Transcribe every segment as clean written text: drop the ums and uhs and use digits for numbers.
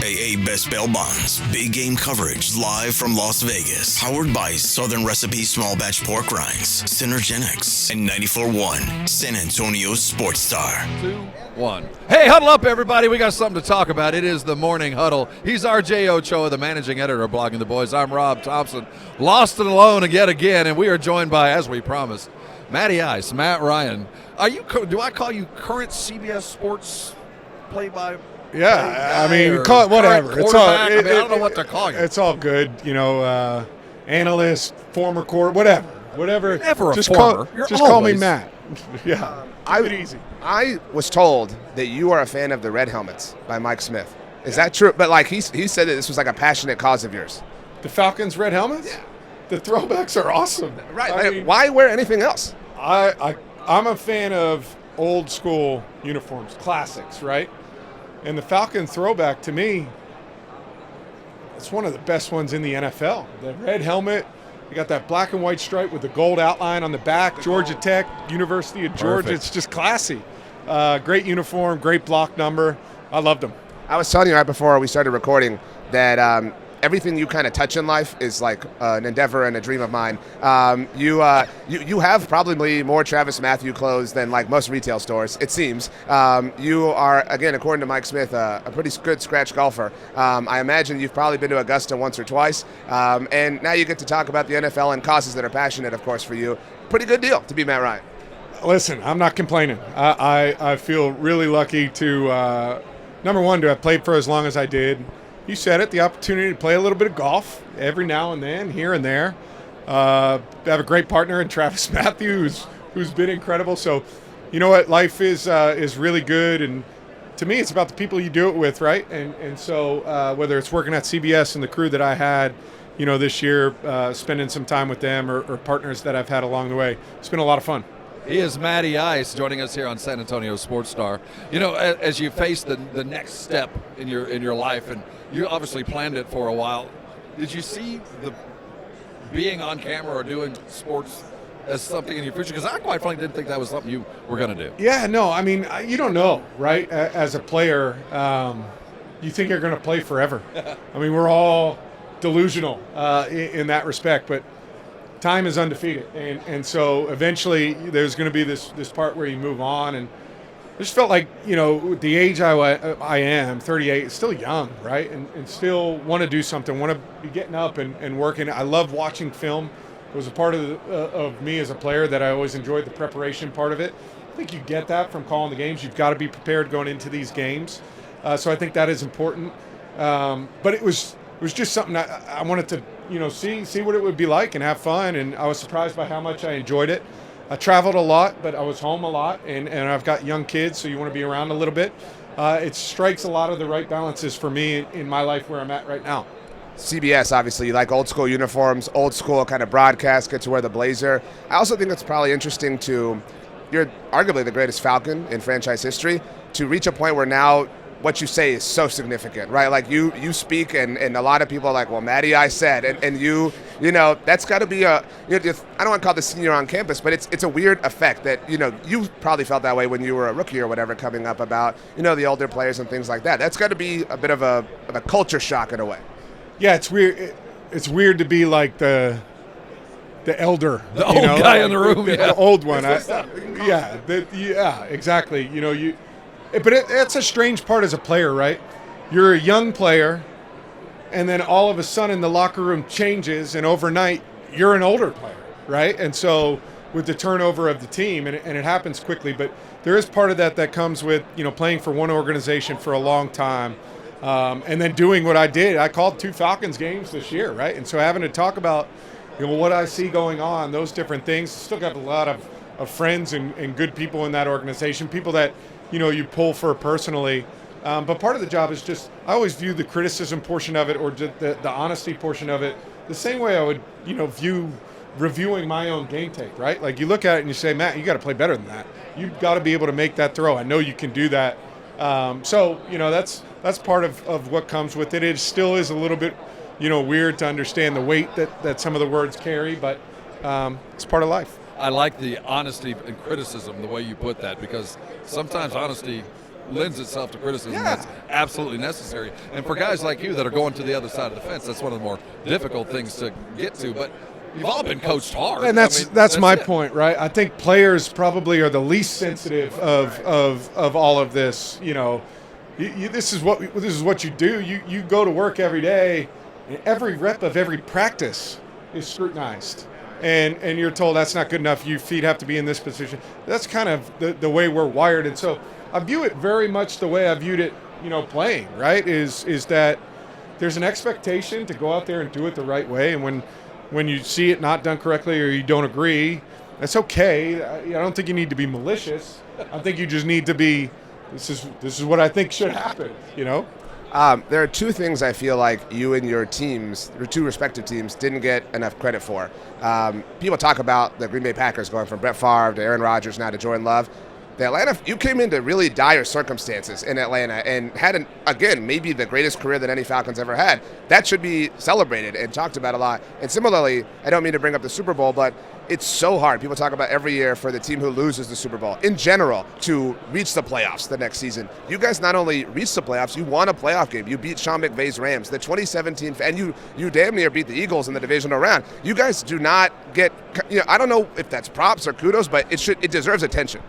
aka Best Bail Bonds. Big game coverage live from Las Vegas. Powered by Southern Recipe Small Batch Pork Rinds, Synergenics, and 94.1 San Antonio's Sports Star. 2, 1. Hey, huddle up, everybody. We got something to talk about. It is the Morning Huddle. He's RJ Ochoa, the managing editor of Blogging the Boys. I'm Rob Thompson, lost and alone yet again, and we are joined by, as we promised, Matty Ice, Matt Ryan. Do I call you current CBS Sports play-by? Yeah, I mean, call it whatever. It's all. I don't know what to call you. It's all good, analyst, former core, whatever. You're never just a former. Call me Matt. Yeah, easy. I was told that you are a fan of the Red Helmets by Mike Smith. Is that true? But he said that this was like a passionate cause of yours. The Falcons red helmets? Yeah. The throwbacks are awesome. Right. I mean, why wear anything else? I'm a fan of old school uniforms, classics, right? And the Falcon throwback, to me, it's one of the best ones in the NFL. The red helmet, you got that black and white stripe with the gold outline on the back, Georgia Tech, University of Georgia. Perfect. It's just classy. Great uniform, great block number. I loved them. I was telling you right before we started recording that everything you kind of touch in life is like an endeavor and a dream of mine. You have probably more Travis Matthew clothes than like most retail stores, it seems. You are, again, according to Mike Smith, a pretty good scratch golfer. I imagine you've probably been to Augusta once or twice. And now you get to talk about the NFL and causes that are passionate, of course, for you. Pretty good deal to be Matt Ryan. Listen, I'm not complaining. I feel really lucky to, number one, to have played for as long as I did. You said it, the opportunity to play a little bit of golf every now and then, here and there. Have a great partner in Travis Matthew, who's been incredible. So, you know what, life is really good, and to me, it's about the people you do it with, right? And so whether it's working at CBS and the crew that I had, this year, spending some time with them or partners that I've had along the way, it's been a lot of fun. He is Matty Ice joining us here on San Antonio Sports Star. As you face the next step in your life, and you obviously planned it for a while, did you see the being on camera or doing sports as something in your future? Because I quite frankly didn't think that was something you were going to do. Yeah, no, I mean, you don't know, right? As a player, you think you're going to play forever. I mean, we're all delusional in that respect, but time is undefeated, and so eventually there's going to be this part where you move on, and I just felt like, the age I am, 38, is still young, right? And still want to do something, want to be getting up and working. I love watching film. It was a part of me as a player that I always enjoyed, the preparation part of it. I think you get that from calling the games. You've got to be prepared going into these games. So I think that is important. But it was just something I wanted to, see what it would be like and have fun. And I was surprised by how much I enjoyed it. I traveled a lot, but I was home a lot, and I've got young kids, so you want to be around a little bit. It strikes a lot of the right balances for me in my life where I'm at right now. CBS, obviously, you like old school uniforms, old school kind of broadcast, get to wear the blazer. I also think it's probably interesting you're arguably the greatest Falcon in franchise history, to reach a point where now what you say is so significant, right? Like you speak, and a lot of people are like, well, Matty I said, and that's got to be I don't want to call it the senior on campus, but it's a weird effect that, you probably felt that way when you were a rookie or whatever, coming up about, the older players and things like that. That's got to be a bit of a culture shock in a way. Yeah, it's weird. It's weird to be like the elder, the old guy in the room, the old one. Exactly. But it's a strange part as a player, right? You're a young player, and then all of a sudden the locker room changes, and overnight you're an older player, right? And so with the turnover of the team, and it happens quickly, but there is part of that comes with, playing for one organization for a long time, and then doing what I did. I called 2 Falcons games this year, right? And so having to talk about, what I see going on, those different things. Still got a lot of friends and good people in that organization, people that, you pull for personally. But part of the job is just, I always view the criticism portion of it, or the honesty portion of it, the same way I would, view reviewing my own game tape, right? Like, you look at it and you say, Matt, you got to play better than that. You've got to be able to make that throw. I know you can do that. So, that's part of what comes with it. It still is a little bit, weird to understand the weight that some of the words carry, but it's part of life. I like the honesty and criticism, the way you put that, because sometimes honesty lends itself to criticism. That's absolutely necessary. And for guys like you that are going to the other side of the fence, that's one of the more difficult things to get to. But you've all been coached hard. And that's my point, right? I think players probably are the least sensitive of all of this. You know, this is what you do. You go to work every day, and every rep of every practice is scrutinized. And you're told that's not good enough. Your feet have to be in this position. That's kind of the way we're wired. And so I view it very much the way I viewed it, you know, playing, right, is that there's an expectation to go out there and do it the right way. And when you see it not done correctly or you don't agree, that's okay. I don't think you need to be malicious. I think you just need to be, this is what I think should happen, you know? There are two things I feel like you and your teams, your two respective teams, didn't get enough credit for. People talk about the Green Bay Packers going from Brett Favre to Aaron Rodgers now to Jordan Love. You came into really dire circumstances in Atlanta and had, again, maybe the greatest career that any Falcons ever had. That should be celebrated and talked about a lot. And similarly, I don't mean to bring up the Super Bowl, but it's so hard. People talk about every year for the team who loses the Super Bowl, in general, to reach the playoffs the next season. You guys not only reached the playoffs, you won a playoff game. You beat Sean McVay's Rams. The 2017, and you damn near beat the Eagles in the divisional round. You guys do not get, I don't know if that's props or kudos, but it deserves attention.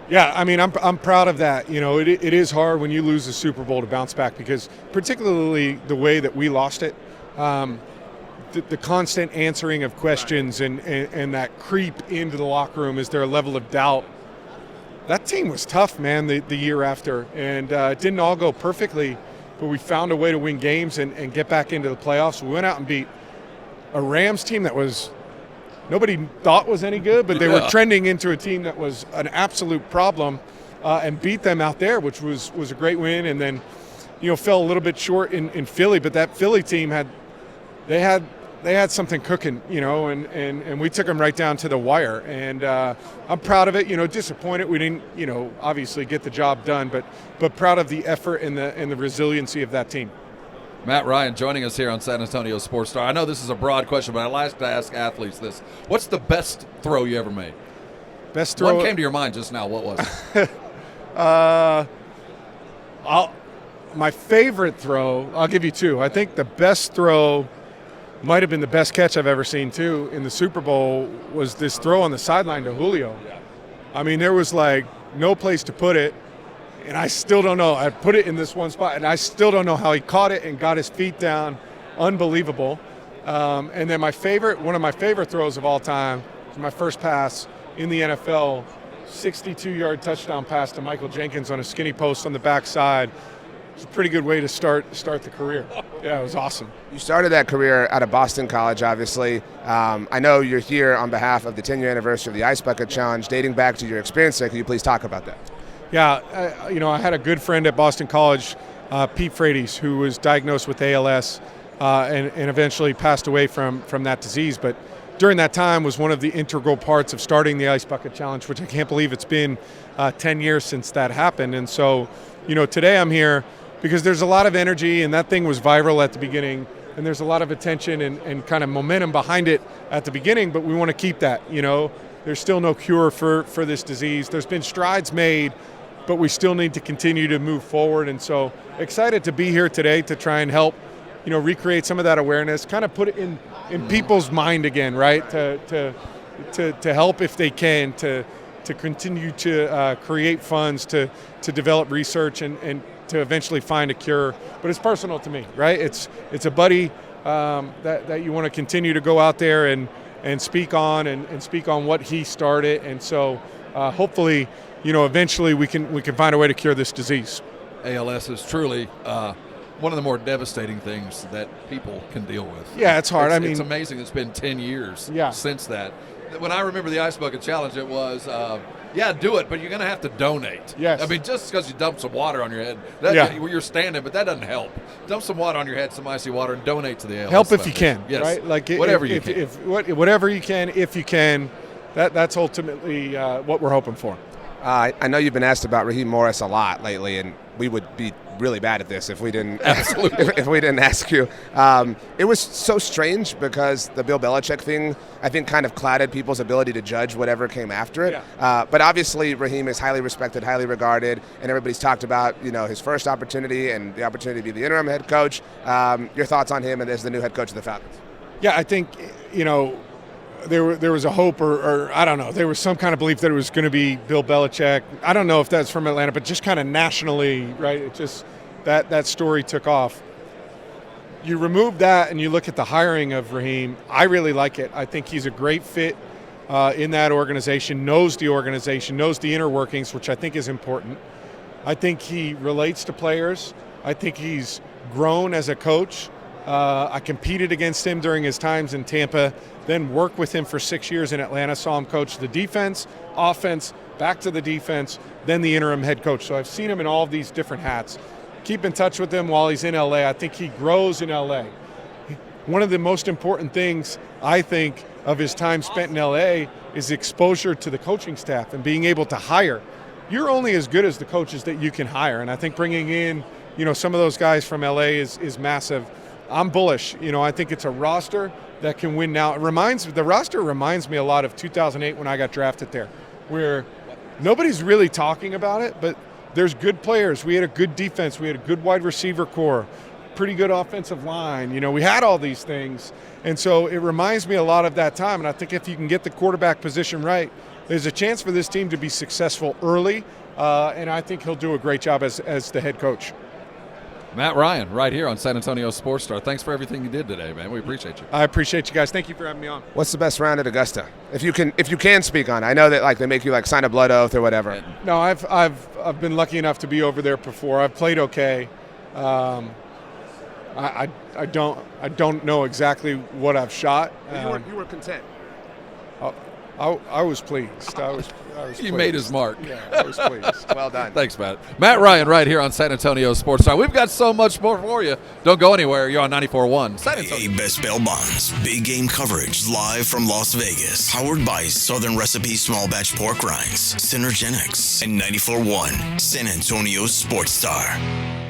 Yeah, I mean, I'm proud of that. You know, it is hard when you lose the Super Bowl to bounce back, because particularly the way that we lost it, the constant answering of questions and that creep into the locker room, is there a level of doubt? That team was tough, man, the year after. And it didn't all go perfectly, but we found a way to win games and get back into the playoffs. We went out and beat a Rams team that was nobody thought was any good, but they were trending into a team that was an absolute problem, and beat them out there, which was a great win. And then, you know, fell a little bit short in Philly, but that Philly team had something cooking, you know, and we took them right down to the wire. And I'm proud of it. You know, disappointed we didn't, you know, obviously get the job done, but proud of the effort and the resiliency of that team. Matt Ryan joining us here on San Antonio Sports Star. I know this is a broad question, but I like to ask athletes this. What's the best throw you ever made? Best throw? One came to your mind just now. What was it? My favorite throw, I'll give you two. I think the best throw might have been the best catch I've ever seen, too, in the Super Bowl, was this throw on the sideline to Julio. I mean, there was, like, no place to put it. And I still don't know. I put it in this one spot, and I still don't know how he caught it and got his feet down. Unbelievable. And then one of my favorite throws of all time was my first pass in the NFL, 62-yard touchdown pass to Michael Jenkins on a skinny post on the backside. It's a pretty good way to start the career. Yeah, it was awesome. You started that career out of Boston College, obviously. I know you're here on behalf of the 10-year anniversary of the Ice Bucket Challenge, dating back to your experience there. Can you please talk about that? Yeah, you know, I had a good friend at Boston College, Pete Frates, who was diagnosed with ALS and eventually passed away from that disease. But during that time was one of the integral parts of starting the Ice Bucket Challenge, which I can't believe it's been 10 years since that happened. And so, you know, today I'm here because there's a lot of energy, and that thing was viral at the beginning, and there's a lot of attention and kind of momentum behind it at the beginning, but we want to keep that, you know. There's still no cure for this disease. There's been strides made, but we still need to continue to move forward. And so excited to be here today to try and help, you know, recreate some of that awareness, kind of put it in people's mind again, right? To help if they can, to continue to create funds, to develop research and to eventually find a cure. But it's personal to me, right? It's a buddy that you want to continue to go out there and speak on and speak on what he started. And so hopefully, you know, eventually we can find a way to cure this disease. ALS is truly one of the more devastating things that people can deal with. Yeah, it's hard. It's amazing it's been 10 years since that. When I remember the Ice Bucket Challenge, it was, do it, but you're going to have to donate. Yes. I mean, just because you dump some water on your head, you're standing, but that doesn't help. Dump some water on your head, some icy water, and donate to the ALS Help if you can, yes. right? Like whatever you can. Whatever you can, if you can, that's ultimately what we're hoping for. I know you've been asked about Raheem Morris a lot lately, and we would be really bad at this if we didn't Absolutely. if we didn't ask you. It was so strange because the Bill Belichick thing, I think, kind of clouded people's ability to judge whatever came after it. Yeah. But obviously, Raheem is highly respected, highly regarded, and everybody's talked about his first opportunity and the opportunity to be the interim head coach. Your thoughts on him and as the new head coach of the Falcons? Yeah, I think, there was a hope or I don't know, there was some kind of belief that it was going to be Bill Belichick. I don't know if that's from Atlanta, but just kind of nationally, right? It just that story took off. You remove that and you look at the hiring of Raheem, I really like it. I think he's a great fit in that organization, knows the inner workings, which I think is important. I think he relates to players. I think he's grown as a coach. I competed against him during his times in Tampa, then worked with him for 6 years in Atlanta, saw him coach the defense, offense, back to the defense, then the interim head coach. So I've seen him in all of these different hats. Keep in touch with him while he's in LA. I think he grows in LA. One of the most important things, I think, of his time spent in LA is exposure to the coaching staff and being able to hire. You're only as good as the coaches that you can hire. And I think bringing in, some of those guys from LA is massive. I'm bullish. I think it's a roster that can win now. The roster reminds me a lot of 2008 when I got drafted there, where nobody's really talking about it, but there's good players. We had a good defense. We had a good wide receiver core, pretty good offensive line. We had all these things. And so it reminds me a lot of that time. And I think if you can get the quarterback position right, there's a chance for this team to be successful early. And I think he'll do a great job as the head coach. Matt Ryan, right here on San Antonio Sports Star. Thanks for everything you did today, man. We appreciate you. I appreciate you guys. Thank you for having me on. What's the best round at Augusta? If you can speak on it. I know that they make you sign a blood oath or whatever. No, I've been lucky enough to be over there before. I've played okay. I don't know exactly what I've shot. You were content. I was pleased. I was He pleased. made his mark. Yeah, I was pleased. Well done. Thanks, Matt. Matt Ryan right here on San Antonio Sports Star. We've got so much more for you. Don't go anywhere. You're on 94.1 San Antonio. Best Bail Bonds. Big game coverage live from Las Vegas. Powered by Southern Recipe Small Batch Pork Rinds, Synergenics, and 94.1 San Antonio Sports Star.